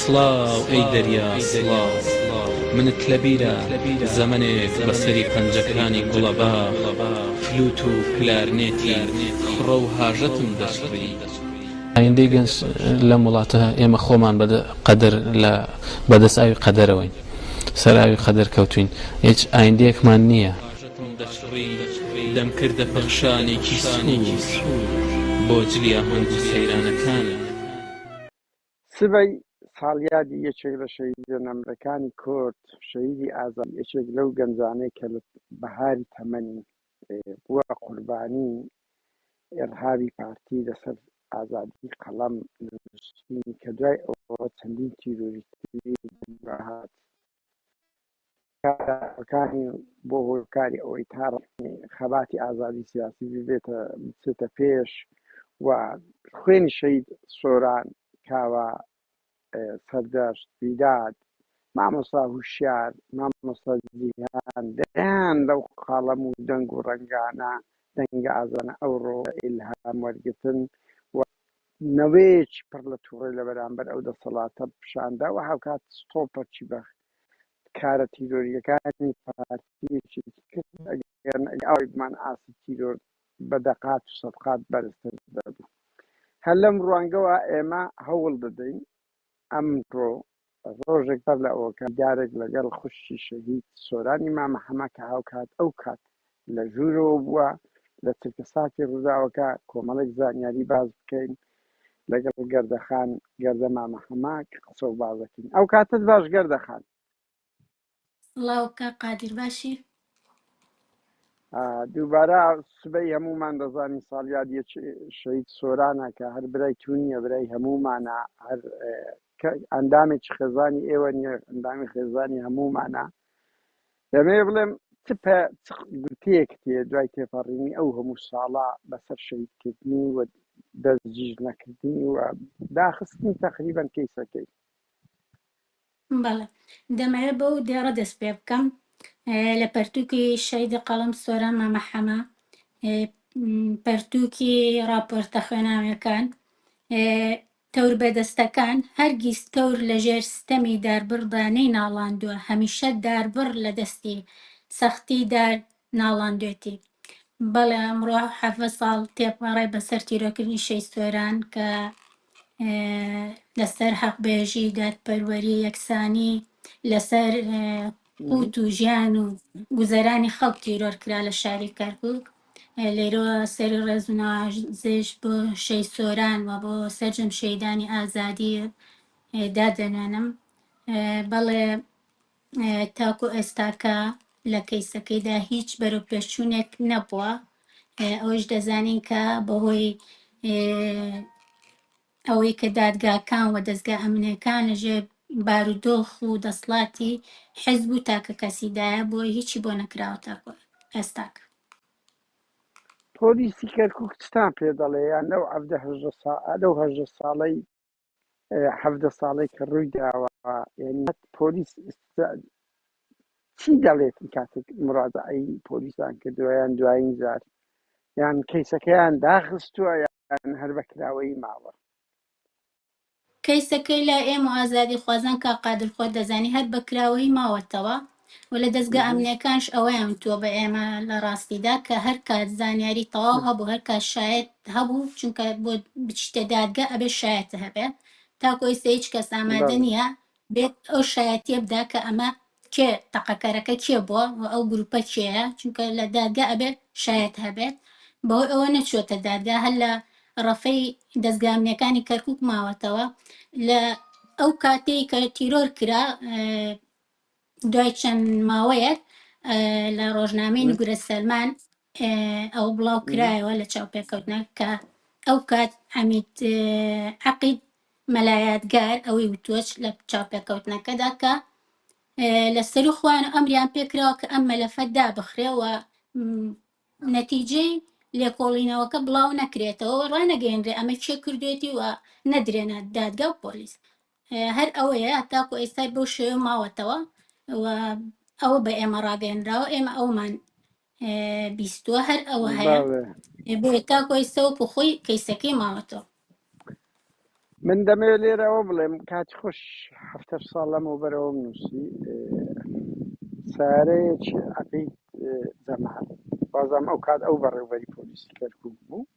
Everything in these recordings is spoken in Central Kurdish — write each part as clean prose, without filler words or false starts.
سڵاو ئەی دەریا سڵاو منت لەبیرە زەمنێک بەسەری پەنجەکانی گوڵەبا فلوت و کلارنێتی خڕە و هاژەتم دەسڕی ئایندەی گەنج لەم وڵاتە ئێمە خۆمان قەدەر لە بەدەستاوی قەدەرەوەین سەراوی قەدەر کەوتوین هیچ ئایندەیەکمان نییە هاژەتم دەسڕی دەم کردە پەخشانێکی سوور بۆ جلیا هەنگی سەیرانەکانە سبەی ساڵیادی یەکێک لە شەهیدە نەمرەکانی کورد شەهیدی ئازاد یەکێک لەو گەنجانەی کە لە بەهاری تەمەنی بووە قوربانی ئێرهابی پارتی لەسەر ئازادی قەڵەم نووسین کە دوای ئەوە چەندین تیرۆریستی هات کارەکانی بۆ هۆکاری ئەوەی تا خەباتی ئازادی سیاسی بچێتە پێش و خوێنی شەهید سۆران کاوە سەردەشت بیداد مامۆستا هوشیار مامۆستا جیهان دەیان لەو قاڵەم و دەنگ و ڕەنگانە دەنگە ئازانە ئەوڕۆ ئیلهام وەرگتن و نەوەیەکی پڕ لە تووڕێ لە بەرامبەر ئەو دەسەڵاتە پیشاندا و هاوکات ستۆپەرچی بە کارە تیرۆریەکانی پارتیەکی کرد ئەگەرمان ئاسی تیرۆر بە دەقات و سەدقات بەرزتر دەبوو هەر لەم ڕوانگەوە ئێمە هەوڵ دەدەین ئەمڕۆ ڕۆژێک پەر لە ئەوەکە دارێک لەگەڵ خوشی شەهید سۆرانی مامەحەمە کە هاوکات ئەو کات لە ژوورەوە بووە لە چرکەساتی ڕووداوەکە کۆمەڵێک زانیاری باز بکەین لەگەڵ گەردەخان گەردە مامەحەمە قسە و بازەکەین ئەو کاتت باش گەردەخان سڵاوکە قادر باشی دووبارە سبەی هەمومان دەزانین ساڵیادی شەهید سۆرانە کە هەر برای تونیە برای هەمومانە هەر ئەندامێکی خێزانی ئێوە نیە ئەندامی خێزانی هەمومانە دەمێ بڵێم گوتەیەک تێ دوای تێپەڕینی ئەو هەموو ساڵە بەسەر شەهیدکردنی و دەستگیر نەکردنی و داخستنی تەقریبەن کەیسەکەی بەڵێ دەمەوێت بەو دێڕە دەست پێ بکەم لە پەرتووکی شەیدی قەڵەم سۆران مامەحەمە پەرتووکی راپۆرتە خوێناویەکان تەور بەدەستەکان هەرگیز تەور لە ژێر ستەمی داربڕدا نەیناڵاندووە هەمیشە داربڕ لە دەستی سەختی دار ناڵاندوێتی بەڵێ ئەمڕۆ 7 ساڵ تێپەڕێ بەسەر تیرۆکردنی شەید سۆران کە لەسەر حەقبێژی دادپەروەری یەکسانی لەسەر قوت و ژیان و گوزەرانی خەڵک تیرۆر کرا لە شاری کەرکووک لێرەوە سەری ڕێزوناوازێژ بۆ شەید سۆران و بۆ سەرجەم شەیدانی ئازادی دادەنوێنم بەڵێ تاکو ئێستاکە لە کەیسەکەیدا هیچ بەرەو پێشچوونێک نەبووە ئەوەش دەزانین کە بەهۆی ئەوەی کە دادگاکان و دەستگا ئەمنیەکان لەژێر بارودۆخ و دەسڵاتی حیزب و تاکە کەسیدایە بۆ هیچی بۆ نەکراوە تاکۆ ئێستاکە پۆلیسی کەرکووک چتان پێ دەڵێ یان لەو لەو 18 ساڵەی 17 ساڵەی کە ڕووی داوە یعنی پۆلیس چی دەڵێت کاتێک مڕادعی پۆلیسان کردووە یان دوایین جار یان کەیسەکەیان داخستووە یان هەر بەکراوەی ماوە کەیسەکەی لا ئێمە ئازادی خوازان کا قادر خۆ دەزانی هەر بەکراوەی ماوەتەوە و لە دەستگا ئەمنیەکانش ئەوەیان تۆ بە ئێمە لە ڕاستیدا کە هەر کات زانیاری تەواو هەبوو هەر کات شایەت هەبوو چونکە بۆ بچتە دادگا ئەبێ شایەتە هەبێت تاکۆ ئێستا هیچ کەس ئامادە نییە بێت ئەو شایەتیە بدا کە ئەمە کێ تەقەکەرەکە کێ بووە و ئەو گروپە کێیە چونکە لە دادگا ئەبێ شایەت هەبێت بەهۆی ئەوە نەچۆتە دادگا هەر لە ڕەفەی دەستگا ئەمنیەکانی کەرکووک ماوەتەوە لە ئەو کاتەی کە تیرۆر کرا دوای چەند ماوەیەک لە ڕۆژنامەی نگورە سەلمان ئەو بڵاو کرایەوە لە چاوپێکەوتنە کە ئەو کات حەمید عەقید مەلایەتگار ئەوەی وتووەچ لە چاوپێکەوتنەکەدا کە لە سەر خوان ئەمریان پێکراوە کە ئەم مەلەفە دابخرێەوە نەتیجەی لێکۆڵینەوەکە بڵاو نەکرێتەوە ڕانەگەیەنرێ ئەمە چێ کردوێتی و نەدرێنە دادگا و پۆلیس هەر ئەوەیە تاکو ئێستای بەو شێوە ماوەتەوە ئەوە بە ئێمە ڕاگەیەنراوە ئێمە ئەومان بیستووە هەر ئەوە هەیە بۆ تاکو ئێستەوە خۆی کەیسەکەی ماوەتەوە من دەمەوێت لێرەوە بڵێم کاتی خۆش هەفتە ساڵ لەمەوە بەرەوە نووسی سارەیەکی عقید جەمال بازم ئەو کات ئەو بەڕێوبەری پۆلیسی کەرکووک بوو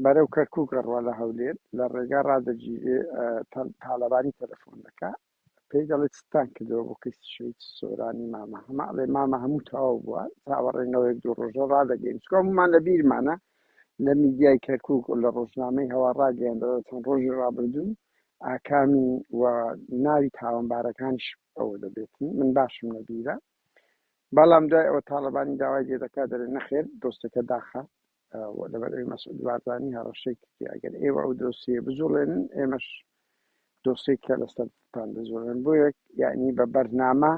بەرەو کەرکووک ڕەڕوا لە هەولێر لە ڕێگا ڕادەگیرێ تاالبانی تەلەفۆن دەکات پێی دەڵێت ستان کردەوە بۆ کەسی شوید سۆرانی مامە هەماڵێ مامە هەموو تەواو بووە چاوەڕێنەوەیەک دوو ڕۆژە ڕادەگەین چکۆمان لە بیرمانە لە میدیای کەرکووک لە ڕۆژنامەی هەوا ڕاگەیاندەوە چەند ڕۆژی ڕابردوو ئاکامی و ناوی تاوانبارەکانیش ئەوە دەبێتن من باشم نەبیرە بەڵام دوای ئەوە تاالبانی داوای لێ دەکات دەرێ نەخێر دۆستەکە داخە لەبەر مەسعود بارزانی هەڕەشەی کردی ئەگەر ئێوە ئەو دۆسیە بزۆڵێنن ئێمەش دۆسێکە لەسەرتان دەزۆڵێن بۆ یەک یعنی بە بەرنامە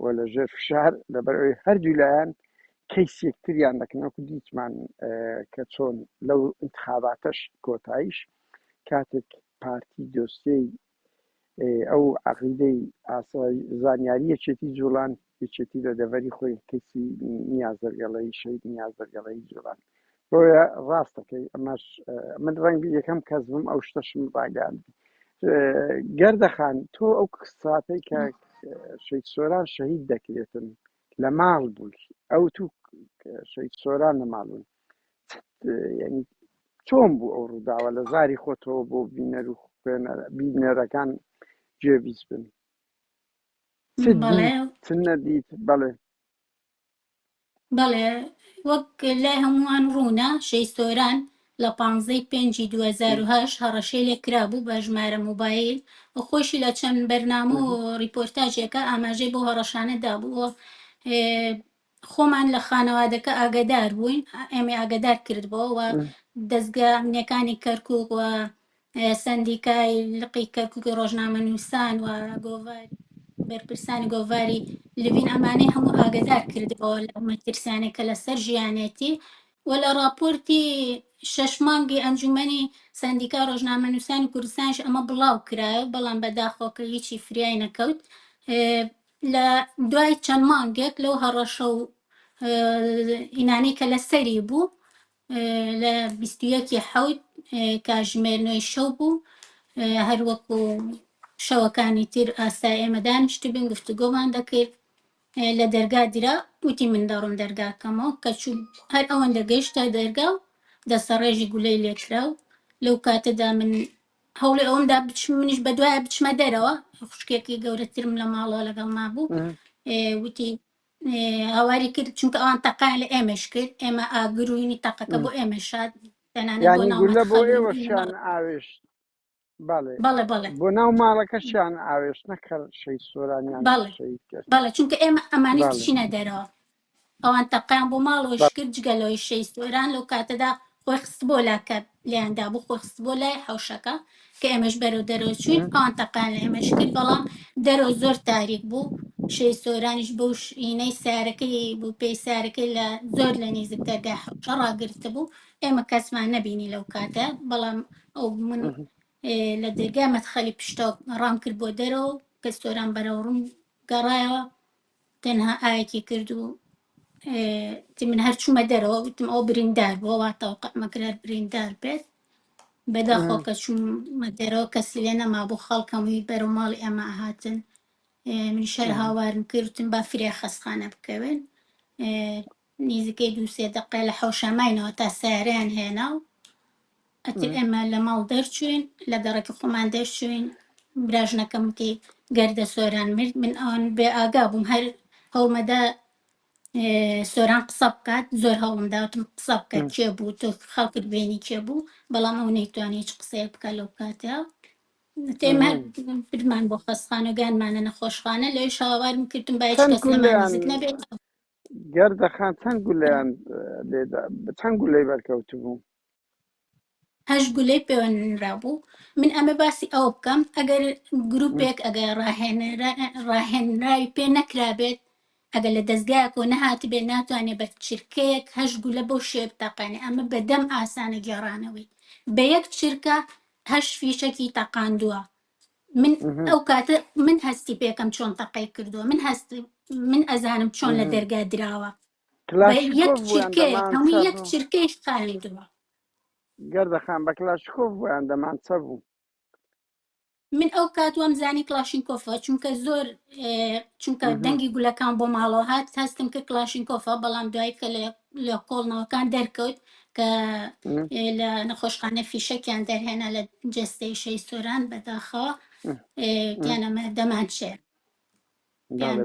و لە ژێر فشار لەبەرەوەی هەردوو لایەن کەیس یەکتریان دەکەنەوەکو دیتمان کە چۆن لەو انتخاباتەش کۆتاییش کاتێک پارتی دۆستەی ئەو عقیدەی زانیاریە چێتی جوڵان یەکێتی لە دەڤەری خۆی کەسی نیازدەرگەڵەی شەید نیازدەرگەڵەی جوڵان بۆیە ڕاستەکەی ئەمەش من ڕەنگی یەکەم کەس بم ئەو شتەشم ڕاگەاند گەردەخان تۆ ئەو قساتەی کە شەید سۆران شەهید دەکرێتن لە ماڵ بووی ئەو تو شەید سۆران لە ماڵون یعنی چۆن بوو ئەو ڕووداوە لە زاری خۆتەوە بۆ بینەر و بینەرەکان جێبیز بن چ نەدیت بەڵێ بەڵێ وەک لای هەمووان ڕوونا شەی سۆران لە 15/5/2008 هەڕەشەی لێ کرابوو بە ژمارە موبایل و خۆشی لە چەند بەرنامە و ریپۆرتاژێکە ئاماژەی بۆ هەڕەشانەدا بوو خۆمان لە خانەوادەکە ئاگادار بووین ئێمە ئاگادار کردبەوە و دەستگا ئەمنیەکانی کەرکووک و سندیکای لقی کەرکووکی ڕۆژنامە نووسان و گۆڤاری بەرپرسانی گۆڤاری لڤین ئەمانەی هەموو ئاگدار کردەوە لە مەترسیانێکە لەسەر ژیانێتی و لە راپۆرتی 6 مانگی ئەنجومەنی سندیکا ڕۆژنامە نووسانی کوردستانش ئەمە بڵاو کرایە بەڵام بەداخۆکە هیچی فریای نەکەوت لە دوای چەند مانگێک لەو هەڕەشە و ئینانەی کە لەسەری بوو لە 21/7 کاتژمێر 9 شەو بوو هەروەکو شەوەکانی تر ئاسای ئێمە دانیشت بین گفتوگۆمان دەکرد لە دەرگا درا وتی من دەڕۆم دەرگاکەمەوە کە چوو هەر ئەوەندە گەیشتە دەرگا و دەسە ڕێژی گولەی لێکرا و لەو کاتەدا من هەوڵی ئەوەمدا منیش بە دوایە بچمە دەرەوە خوشکێکی گەورەترم لە ماڵەوە لەگەڵ ما بوو وتی هاواری کرد چونکە ئەوان تەقای لە ئێمەش کرد ئێمە ئاگروینی تەقەکە بۆ ئێمە شاد گولە بۆ ئێوەشان ئاوێشت بەڵێ بۆ ناو ماڵەکەشیان ئاوێشت نەکرد شەید سۆرانیان بەڵێ چونکە ئێمە ئەمانی چینە دەرەوە ئەوان تەقیان بۆ ماڵەوەش کرد جگەلەوەی شەید سۆران لەو کاتەدا خۆی خست بۆ لاکە لیاندا بوو خۆی خست بۆ لای حەوشەکە کە ئێمەش بەرەو دەرەوە چوین ئەوان تەقیان لە ئێمەش کرد بەڵام دەرەوە زۆر تاریک بوو شەید سۆرانیش بەو شینەی سارەکەی بوو پێی سارەکەی لە زۆر لە نێزک دەرگای حەوشە ڕاگرتە بوو ئێمە کەسمان نەبینی لەو کاتە بەڵام ئەو من لە دەرگای مەدخەلی پشتە ڕام کرد بۆ دەرەوە کە سۆران بەرەو ڕوون گەڕایەوە تەنها ئاەتی کرد و من هەر چوومە دەرەوە وتم ئەو بریندار بووە واتەوە مەکرار بریندار بێت بەداخۆ کە چوومە دەرەوە کەسی لێ نەما بوو خەڵکەمووی بەرەو ماڵی ئەمە هاتن من شەر هاوارم کردتم با فرێ خەستخانە بکەوێن نزیکەی 2-3 دقیقە لە حەوشەماینەوە تا سیارەیان هێنا و ئەتر ئێمە لە ماڵ دەرچوین لە گەڕێکی خۆمان دەرچوین براژنەکەم وتی گەردە سۆران مرد من ئەوان بێ ئاگا بووم هەر هەوڵمەدا سۆران قسە بکات زۆر هەوڵمداوتم قسە بکات کێ بوو تۆ خەڵکت بینی کێ بوو بەڵام ئەو نەیتوانی هیچ قسەیە بکە لەو کاتەوە تێمە برمان بۆ خەستخانە گانمانە نەخۆشخانە لەوێ شاوارم کردم با هیچ کەس لەمان نزیک نەبێت گەردەخان چەند گولەیان چەند گولەی بەرکەوت بوو 8 گولەی پەیوەندرا بوو من ئەمە باسی ئەو بکەم ئەگەر گروپێک ئەگەر ڕاهێنراوی پێ نەکرابێت ئەگەر لە دەستگایەکەوە نەهاتی بێت ناتوانێت بە چرکەیەک 8 گولە بۆ شێ بتەقێنێ ئەمە بەدەم ئاسانە گێڕانەوەی بە یەک چرکە 8 فیشەکی تەقاندووە من ئەو کاتە من هەستی پێکەم چۆن تەقەی کردووە من ئەزانم چۆن لە دەرگا دراوە یەک چرکەیە هەمووی یەک چرکەی خاڵیدووە گەردەخان بە کلاشکۆف بۆیان دەمانچە بوو من ئەو کات وەم زانی کلاشینکۆفە چونکە زۆر چونکە دەنگی گولەکان بۆ ماڵەوە هات هەستم کرد کلاشینکۆفە بەڵام دوای کە لە کۆڵنەوەکان دەرکەوت کە لە نەخۆشخانە فیشەکیان دەرهێنا لە جستەی شەی سۆران بەداخەوە دیانەمە دەمانچێ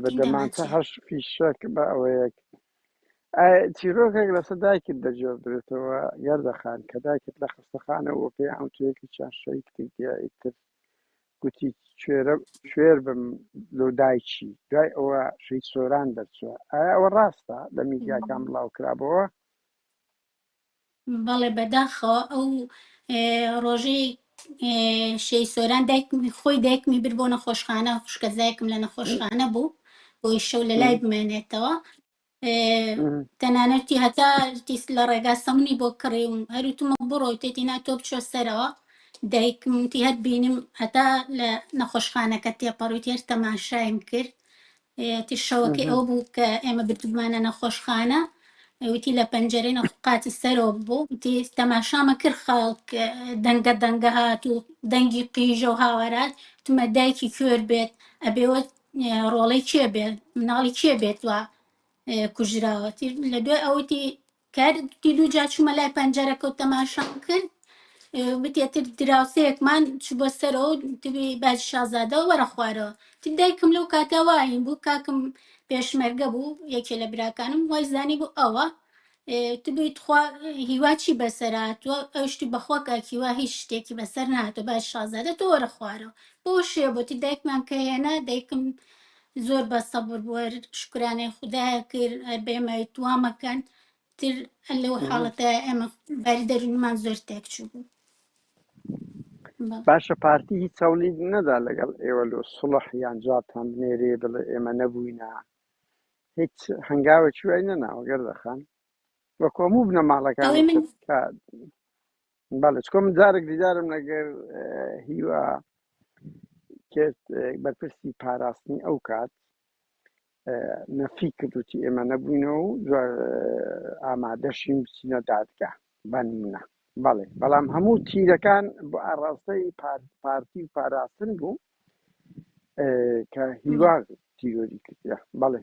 بە دەمانچە هەش فیشەک بە ئەوەیەک چیرۆکێک لەسەر دایکت دەجێڕدرێتەوە گەردەخان کە دایکت لە خستەخانەوە پێی ئەوتویەکی چاشەی کردیتر گوتی کوێر بم لۆ دایکی دوای ئەوە شەی سۆران دەرچووە ئایا ئەوە ڕاستە لە میدیاکان بڵاو کرابەوە؟ بەڵێ بەداخەوە ئەو ڕۆژەی شەی سۆران خۆی دایکمی بر بۆ نەخۆشخانە خوشکەزایکم لە نەخۆشخانە بوو بۆی شەو لە لای بمێنێتەوە تەنانەتی هەتا لە ڕێگا سەمونی بۆ کڕی و هەروتمە بڕۆ تێتی ناتۆ بچۆ سەرەوە دایکمتی هەر بینم هەتا لە نەخۆشخانەکە تێپەڕووی هەر تەماشایم کرد شەوەکەی ئەو بوو کە ئێمە بردبمانە نەخۆشخانە وتی لە پەنجەرەی نەخقاتی سەرەوە بوو وتی تەماشامە کرد خەڵک دەنگە هات و دەنگی قیژە و هاوارات تمە دایکی کوێر بێت ئەبێوە ڕۆڵەی کێ بێت مناڵی کێ بێت وە کوژراوەتی لە دوای ئەوتی کاردی دوو جا چوومە لای پەنجەرەکە و تەماشام کرد بتێتر دراوسەیەکمان چ بۆ سەرەوە تبی باج شازادە وەرە خوارەوە تی دایکم لەو کاتەوەین بوو کاکم پێشمەرگە بوو یەکێ لە براکانم وای زانی بوو ئەوە تبیت خوا هیواچی بەسەراتوە ئەوشتی بەخوا کاکیوا هیچ شتێکی بەسەر نهاتۆ باش شازادە تۆ وەرە خوارەوە بۆ شێ بۆتی دایکمان کە هێنا دایکم زۆر بە سەبر بووە شکرانەی خوددایە کرد بێمەی توامەکەن تر لەو حاڵەتە ئێمە باری دەرونمان زۆر تێکچوو بوو باشە پارتی هیچ چاولی نەدا لەگەڵ ئێوە لۆ سڵح یان جاتان بنێرێ بڵێ ئێمە نەبووینە هیچ هەنگاوێکی وای نەناوە گەردەخان وەکو هەموو بنە ماڵەکان بەڵێ چکۆ من جارێک دیدارم لەگەر هیوا کرد بەرپرسی پاراستنی ئەو کات نەفی کردوتی ئێمە نەبووینەوە و ئامادەشین بچینە دادگا بەنمونە بەڵێ بەڵام هەموو تیرەکان بۆ ئاڕاستەی پارتی و پاراستن بوو کە هیوا تیرۆری کردە بەڵێ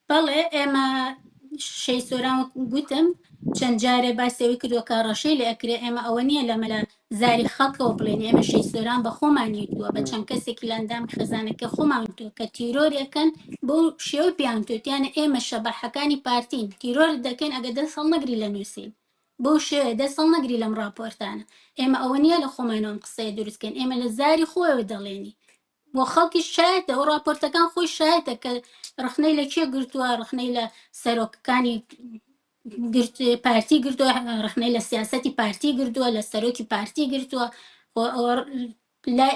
بەڵێ ئێمە شەی سۆران گوتم چەند جارێ باسەوەی کردووە کە ڕەشەی لە ئەکرێ ئێمە ئەوە نییە لە مەلا زاری خەڵکەوە بڵێن ئێمە شەی سۆران بە خۆمانیتووە بە چەند کەسێکی لەندام خەزانەکە خۆمانتووە کە تیرۆریەکەن بۆ شێوە پیانتوتیانە ئێمە شەبەحەکانی پارتین تیرۆر دەکەین ئەگە دەسەڵ نەگری لە نووسین بۆ شێوێ دەسەڵ نەگری لەم راپۆرتانە ئێمە ئەوە نییە لە خۆمانەوەم قسەیە دروستکەین ئێمە لە زاری خۆیەوە دەڵێنی بۆ خەڵکی شایەتە ئەو راپۆرتەکان خۆی شایەتە کە ڕخنەی لە کێ گرتووە ڕخنەی لە سەرۆکەکانی پارتی گرتووە ڕخنەی لە سیاسەتی پارتی گرتووە لە سەرۆکی پارتی گرتووە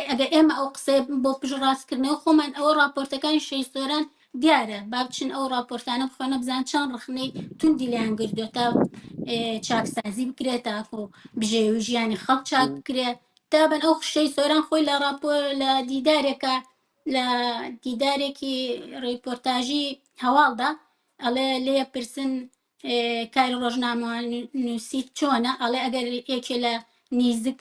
ئەگە ئێمە ئەو قسەی بۆ پژ ڕاستکردنەوە خۆمان ئەوە راپۆرتەکانی شەی سۆران دیارە با بچین ئەو راپۆرتانە بخۆنە بزان چەند ڕخنەی توندی لیان گردووە تا چاکسازی بکرێت تاکۆ بژێوی ژیانی خەڵک چاک بکرێت تابن ئەو شەی سۆران خۆی لە راپۆر لە دیدارێکە لە دیدارێکی ڕیپۆرتاژی هەواڵدا ئەڵێ لێ پرسن کاری ڕۆژنامەوە نووسیت چۆنە ئەڵێ ئەگەر یەکێ لە نیزک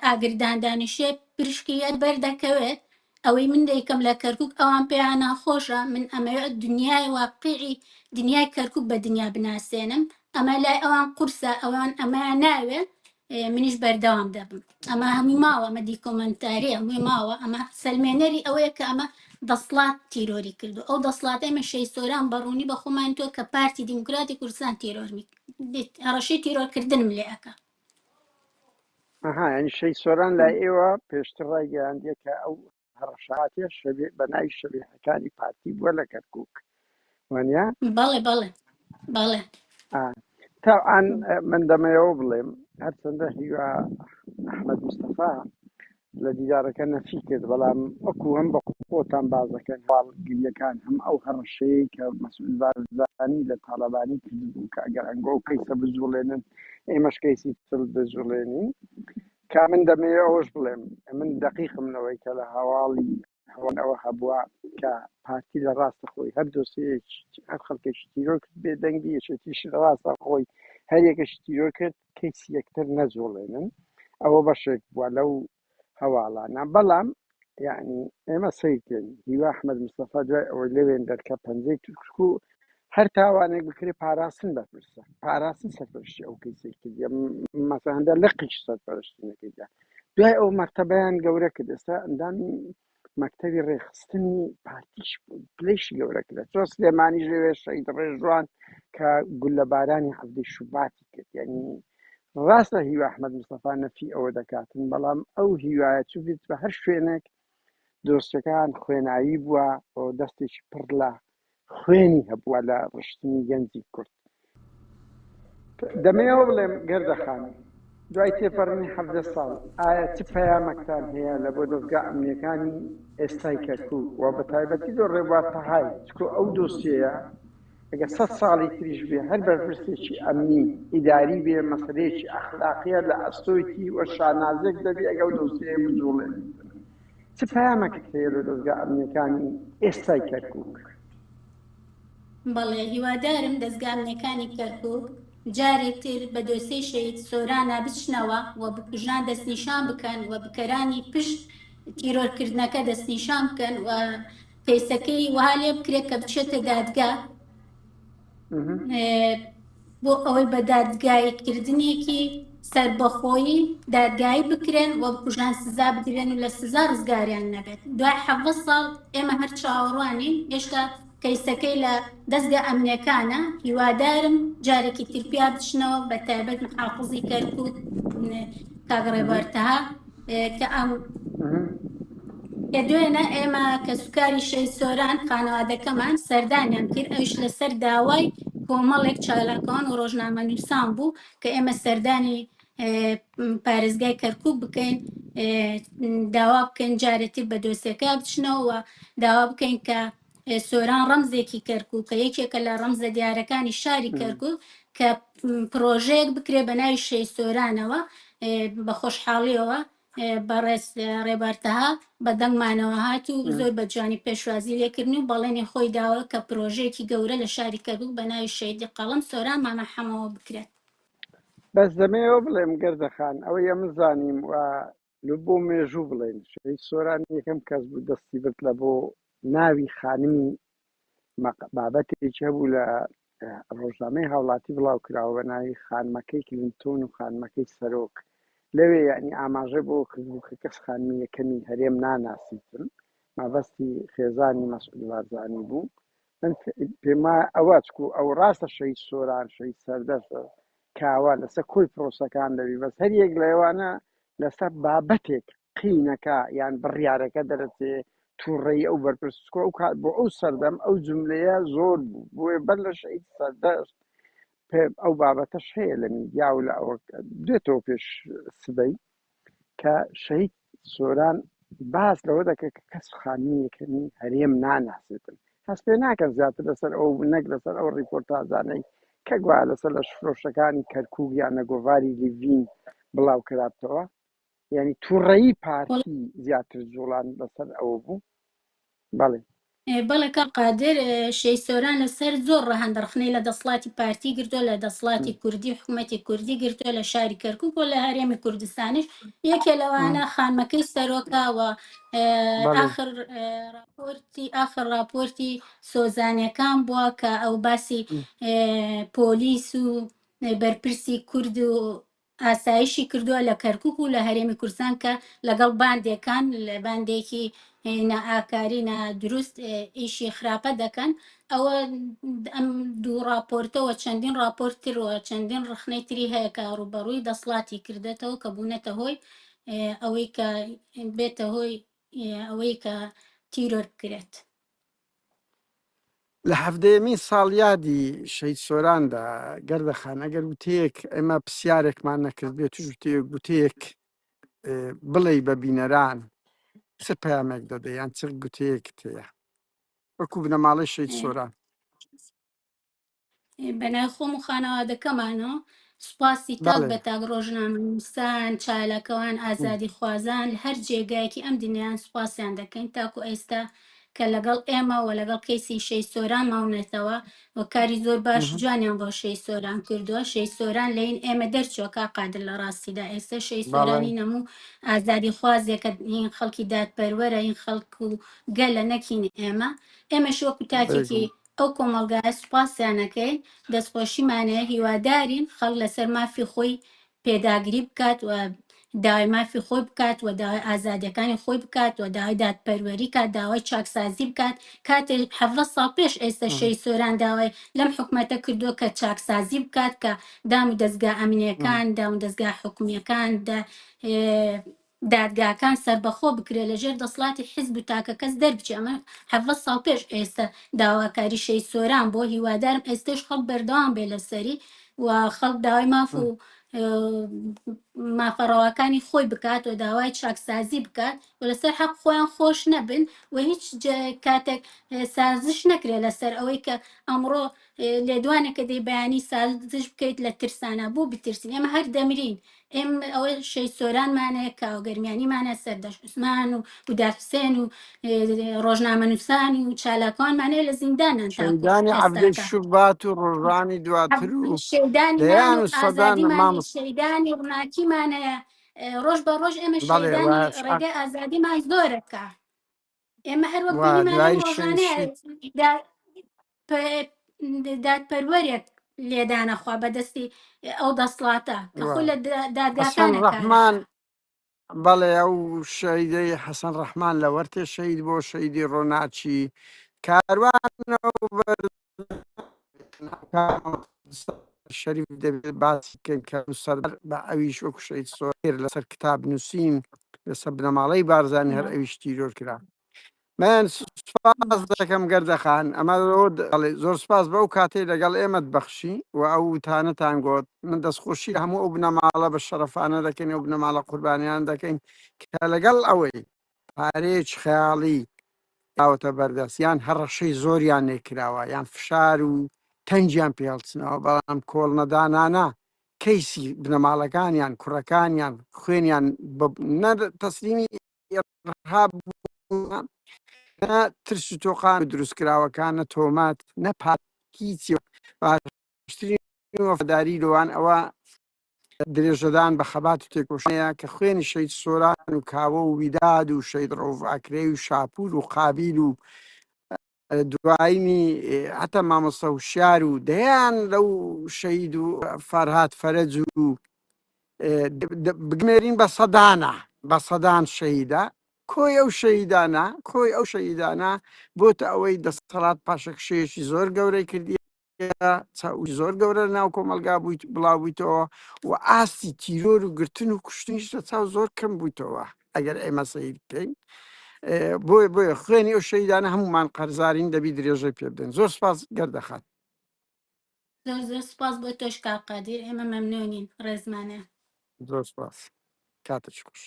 ئاگرداندانیشێ پرشکیات بەردەکەوێت ئەوەی من دەیکەم لە کەرکک ئەوان پێیان ناخۆشە من ئەمەوێت دنیای واقعی دنیای کەرکک بە دنیا بناسێنم ئەمە لای ئەوان قورسە ئەوان ئەمەیان ناوێت منیش بەردەوام دەبم ئەمە هەمووی ماوە ئەمە دیکۆمنتاری هەمووی ماوە ئەمە سەلمێنەری ئەوەیە کە ئەمە دەسڵات تیرۆری کردو ئەو دەسڵات ئێمە شەی سۆران بەڕوونی بە خۆمان تۆ کە پارتی دیموکراتی کوردستان تیرۆرمی هەڕەشەی تیرۆرکردنم لێ ئەەکە ینی شەی سۆران لای ئێوە پێشتر ڕایگەیاندیە کە ئەو هەڕەشاتێ بە ناوی شەبێحەکانی پارتی بووە لە کەرکووک وانیا بەڵێ بەڵێ بەڵێ تاوان من دەمەوە بڵێم هەرچەندە هیوا ئەحمەد مستەفا لە دیدارەکە نەفی کرد بەڵام وەکو هەم بە خۆتان بازەکەن گریەکان هەم ئەو هەڕەشەیە کە مەسئول بارزانی لە تاالبانی کردبوو کە ئەگەر ئەنگۆ و کەیسە بزوڵێنن ئێمەش کەیسی تر بزوڵێنین کا من دەمەوێت ئەوش بڵێم من دقیقمنەوەی کە لە هەواڵی هەوەنەوە هەبووە کە پارتی لە ڕاستە خۆی هەر دۆسەیەکی هەر خەڵکێکی تیرۆ کرد بێ دەنگی یەشێتیش لە ڕاستە خۆی هەر یەکەش تیرۆ کرد کەیسی یەکتر نەزوڵێنن ئەوە بەشێک بووە لەو هەواڵانە بەڵام یعنی ئێمە سیرکەین هیوا ئەحمەد مستەفا دوای ئەوەی لەوێن دەرکە پەنجەی تورک و هەر تاوانێک بکرێ پاراستن بەپرسە پاراستن سەرپەرشتی ئەو کەسی کردە مەسەڵەندا لەقیش سەرپەرشتی نەکردە دوای ئەو مەرتەبەیان گەورە کرد ئێستا ئەندامی مەکتەبی ڕێخستنی پارتیش پلەیشی گەورە کرد چۆ سلێمانیش لەوێ شەید ڕێژوان کە گول لە بارانی عەبدی شوباتی کرد یعنی ڕاستە هیوا ئەحمەد مستەفا نەفی ئەوە دەکاتن بەڵام ئەو هیوایە چوو بیت بە هەر شوێنێک دۆستەکان خوێنایی بووە بۆ دەستێکی پڕ لە خوێنی هەبووە لە ڕشتنی گەنجی کورد دەمەوە بڵێم گەردەخان دوای تێپەڕنی 17 ساڵ ئایا چ پەیامەکتان هەیە لە بۆ دەستگا ئەمنیەکانی ئێستای کەرکووک و بە تایبەتی دۆ ڕێبوارتەهای چکۆ ئەو دۆسیەیە ئەگە 100 ساڵی تریش بێ هەر بەرپرسێکی ئەمنی ئیداری بێ مەسەلەیەکی ئەخلاقیە لە ئەستۆیتی وە شانازێک دەبێ ئەگە ئەو دۆسیەیە بجوڵێ چ پەیامەکەت هەیە لە دەستگا ئەمنیەکانی ئێستای کەرکووک بەڵێ هیوادارم دەستگامنەکانی کەرکووک جارێک تر بە دۆسەی شەید سۆرانە بچنەوە و بکوژان دەستنیشان بکەن و بکەرانی پشت تیرۆرکردنەکە دەستنیشان بکەن و کەیسەکەی وها لێ بکرێت کە بچێتە دادگا بۆ ئەوەی بە دادگایکردنێکی سربەخۆیی دادگایی بکرێن و بکوژان سزا بدرێن و لە سزا ڕزگاریان نەبێت دوای 17 ساڵ ئێمە هەر چاوەڕوانین هێشتا کەیسەکەی لە دەستگا ئەمنیەکانە هیوادارم جارێکی ترپیا بچنەوە بە تایبەت محافظی کەرکووک کاک ڕێبوارتەها کە ئەم کە دوێنە ئێمە کە سوکاری شەید سۆران خانەوادەکەمان سەردانیان کرد ئەوش لەسەر داوای کۆمەڵێک چالاکەوان و ڕۆژنامە نووسان بوو کە ئێمە سەردانی پارێزگای کەرکووک بکەین داوا بکەین جارێتی بە دۆسیەکە بچنەوە داوا بکەین کە سۆران ڕەمزێکی کەرکووک کە یەکێکە لە ڕەمزە دیارەکانی شاری کەرکووک کە پرۆژەیەک بکرێ بە ناوی شەید سۆرانەوە بە خۆشحاڵیەوە بەڕێز ڕێبوارتەها بە دەنگمانەوە هات و زۆر بە جوانی پێشوازی لێکردن و بەڵێنی خۆی داوە کە پرۆژەیەکی گەورە لە شاری کەرکووک بە ناوی شەیدی قەڵەم سۆران مامەحەمەوە بکرێت بەس دەمەوە بڵێم گەردەخان ئەوە ئێمە زانیم و لە بۆ مێژوو بڵێن شەید سۆران یەکەم کەس بوو دەستی برد لە بۆ ناوی خانمی بابەتێکی هەبوو لە ڕۆژنامەی هاوڵاتی بڵاو کراوە بە ناوی خانمەکەی کلینتۆن و خانمەکەی سەرۆک لەوێ یعنی ئاماژە بۆ کردبوو کە کەس خانمی یەکەمی هەرێم ناناسیتن مابەستی خێزانی مەسعود بارزانی بوو پێما ئەوە چکو ئەو ڕاستە شەید سۆران شەید سەردەستە کاوە لەسەر کۆی پرۆسەکان دەوی بەس هەر یەک لەوانە لەسەر بابەتێک قینەکە یان بڕیارەکە دەرەچێ تووڕێی ئەو بەرپرسکۆ ئەو کات بۆ ئەو سەردەم ئەو جملەیە زۆر بوو بۆیە بەر لە شەید سەردەست ئەو بابەتەش هەیە لە میدیا و لە ئەوە دوێتەوە پێش سبەی کە شەید سۆران باس لەوە دەکە کە کەس خانمی یەکەمی هەرێم ناناسێتن هەست پێ ناکەن زیاتر لەسەر ئەو نەک لەسەر ئەو ڕیپۆرتاژانەی کە گوایە لەسەر لە فرۆشەکانی کەرکووک یان نەگۆڤاری لیڤین بڵاو کرابتەوە یعنی تووڕەیی پارتی زیاتر جوڵان لەسەر ئەوە بوو بەڵێ بەڵێ کە قادر شەید سۆران لەسەر زۆر ڕەهەندەرخنەی لە دەسڵاتی پارتی گرتووە لە دەسڵاتی کوردی حکوومەتی کوردی گرتووە لە شاری کەرکووک و لە هەرێمی کوردستانیش یەکێ لەوانە خانمەکەی سەرۆکاوە ئاخر راپۆرتی سۆزانیەکان بووە کە ئەو باسی پۆلیس و بەرپرسی کورد و ئاسایشی کردووە لە کەرکووک و لە هەرێمی کوردستان کە لەگەڵ باندێکان لە باندێکی ئاکاری نادروست ئیشی خراپە دەکەن ئەوە ئەم دوو راپۆرتەوە چەندین راپۆرتترەوە چەندین ڕخنەی تری هەیە کە ڕوبەڕووی دەسڵاتی کردێتەوە کە بوونەتە هۆی ئەوەی کە بێتە هۆی ئەوەی کە تیرۆر بکرێت لە هەفتەیەمی ساڵ یادی شەید سۆراندا گەردەخان ئەگەر وتەیەک ئێمە پرسیارێکمان نەکرد بێت توش گوتەیەک بڵێ بە بینەران چ پەیامێک دەدە یان چ گوتەیەکت هەیە وەکو بنەماڵەی شەید سۆران بەنای خۆم و خانەوادەکەمانەوە سوپاسی تاک بە تاک ڕۆژنامە نووسان چالاکەوان ئازادی خوازان لە هەر جێگایەکی ئەم دنیایان سوپاسیان دەکەین تاکو ئێستا کە لەگەڵ ئێمە و لەگەڵ کەیسی شەی سۆران ماونێتەوە و کاری زۆر باش جوانیان بۆ شەی سۆران کردووە. شەی سۆران لەین ئێمە دەرچووە کا قادر لە ڕاستیدا ئێستا شەی سۆرانی نەموو ئازادی خوازێکە هین خەڵکی دادپەروەرە هین خەڵک و گەلە نەکین ئێمە شوەکو تاکێکی ئەو کۆمەلگای سوپاسیانەکەی دەستخۆشیمانەیە هیوادارین خەڵک لەسەر مافی خۆی پێداگیری بکات و داوای مافی خۆی بکات و داوای ئازادیەکانی خۆی بکات و داوای دادپەروەری کات داوای چاکسازی بکات کاتێک 7 ساڵ پێش ئێستا شەی سۆران داوای لەم حکوومەتە کردووە کە چاکسازی بکات کە دام و دەستگا ئەمنیەکان دام و دەستگا حکومیەکان دادگاکان سربەخۆ بکرێت لەژێر دەسڵاتی حیزب و تاکە کەس دەربچێ ئەمە 7 ساڵ پێش ئێستا داواکاری شەی سۆران بۆ هیوادارم ئێستش خەڵک بەردەوام بێ لەسەری و خەڵک داوای ماف و مافەڕەوەکانی خۆی بکات و داوای چاکسازی بکات و لەسەر حەق خۆیان خۆش نەبن و هیچ کاتێک سازش نەکرێت لەسەر ئەوەی کە ئەمڕۆ لێدوانێکە دەی بەیانی سازش بکەیت لە ترسانە بوو بترسین ئێمە هەر دەمرین ئێمە ئەوە شەی سۆرانمانەیە کاوگەرمیانیمانە سەردەش عوسمان و دارحسێن و ڕۆژنامە نووسانی و چالاکانمانەیە لە زیندانن شەیدانی عەبدەی شوبات و ڕۆژانی دواتر و شەیدانیمان و ئازادیمانی شەیدانی ڕووناکیمانەیە ڕۆژ بە ڕۆژ ئێمە شەیدانی ڕێگەی ئازادیمان زۆرەکە ئێمە هەروەک بینیمان ڕۆژانەیە دادپەروەرێک لێدانەخوا بەدەستی ئەو دەسڵاتە کە خۆی لە دادگاکانە ڕەحمان بەڵێ ئەو شەیدەی حەسەن ڕەحمان لە وەرتێ شەید بۆ شەیدی ڕۆناچی کاروان شەریف دەبێت باسیکەن کە سەر بە ئەویش وەکو شەید سۆر لەسەر کتاب نووسین لەسەر بنەماڵەی بارزانانی هەر ئەویش تیرۆر کرا من سوپاس دەکەم گەردەخان ئەمە زۆر سپاس بەو کاتێ لەگەڵ ئێمەت بەخشی و ئەو وتانەتان گوت من دەستخۆشی هەموو ئەو بنەماڵە بە شەرەفانە دەکەین ئەو بنەماڵە قوربانیان دەکەین کە لەگەڵ ئەوەی پارەیەک خەیاڵی داوەتە بەردەستیان هەر ڕەشەی زۆریان نێکراوە یان فشار و تەنجیان پێڵچنەوە بەڵام کۆڵ نەدانانە کەیسی بنەماڵەکانیان کوڕەکانیان خوێنیان تەسلیمی ترس و تۆقان دروستکراوەکانە تۆمات نەپات هیچی باشترین وەفاداری لەوان ئەوە درێژەدان بە خەبات و تێکۆشەیە کە خوێنی شەید سۆران و کاوە و ویداد و شەید ڕەوڤاکرێ و شاپور و قابیل و دوایینی هەتە مامۆستا هوشیار و دەیان لەو شەید و فەرهاد فەرەج و بگمێرین بە سەدان شەیدە کۆی ئەو شەیدانە بۆتە ئەوەی دەسەڵات پاشەکشەیەکی زۆر گەورەی کردی چاوی زۆر گەورە ناو کۆمەلگا بڵاو بوویتەوە و ئاستی تیرۆر و گرتن و کوشتنیش لە چاو زۆر کەم بوویتەوە ئەگەر ئێمە سەیر بکەین بۆیە خوێنی ئەو شەیدانە هەمومان قەرزارین دەبی درێژەی پێ بدەین زۆر سپاس گەردەخات زۆر سپاس بۆ تۆش کاقادیر ئێمە مەمنونین ڕێزمانە زۆر سپاس کاتت خوش